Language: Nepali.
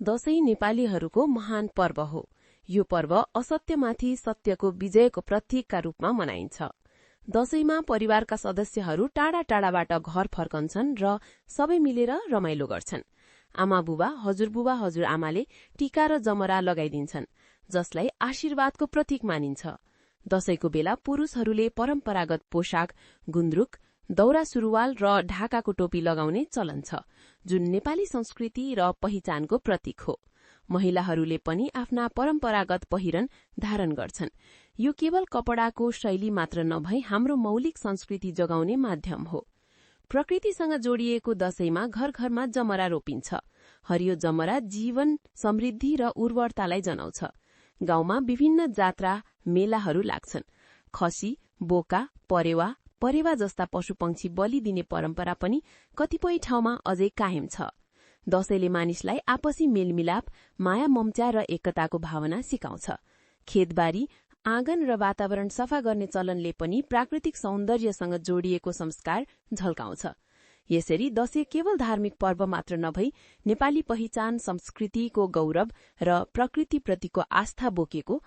दशैं नेपालीहरूको महान पर्व हो। यो पर्व असत्यमाथि सत्यको विजयको प्रतीकका रूपमा मनाइन्छ। दशैंमा परिवारका सदस्यहरू टाढा टाढाबाट घर फर्कन्छन् र सबै मिलेर रमाइलो गर्छन्। आमा बुबा, हजुरबुबा, हजुरआमाले टीका र जमरा लगाइदिन्छन्, जसलाई आशीर्वादको प्रतीक मानिन्छ। दशैंको बेला पुरूषहरूले परम्परागत पोशाक, गुन्द्रुक, दौरा सुरुवाल र ढाकाको टोपी लगाउने चलन छ, जुन नेपाली संस्कृति र पहिचानको प्रतीक हो। महिलाहरूले पनि आफ्ना परम्परागत पहिरन धारण गर्छन्। यो केवल कपडाको शैली मात्र नभई हाम्रो मौलिक संस्कृति जगाउने माध्यम हो। प्रकृतिसँग जोडिएको दशैंमा घर घरमा जमरा रोपिन्छ। हरियो जमरा जीवन, समृद्धि र उर्वरतालाई जनाउँछ। गाउँमा विभिन्न जात्रा, मेलाहरू लाग्छन्। खसी, बोका, परेवा जस्ता पशुपक्षी बलि दिने परम्परा पनि कतिपय ठाउँमा अझै कायम छ। दशैंले मानिसलाई आपसी मेलमिलाप, माया ममता र एकताको भावना सिकाउँछ। खेतबारी, आँगन र वातावरण सफा गर्ने चलनले पनि प्राकृतिक सौन्दर्यसँग जोडिएको संस्कार झल्काउँछ। यसरी दशैं केवल धार्मिक पर्व मात्र नभई नेपाली पहिचान, संस्कृतिको गौरव र प्रकृतिप्रतिको आस्था बोकेको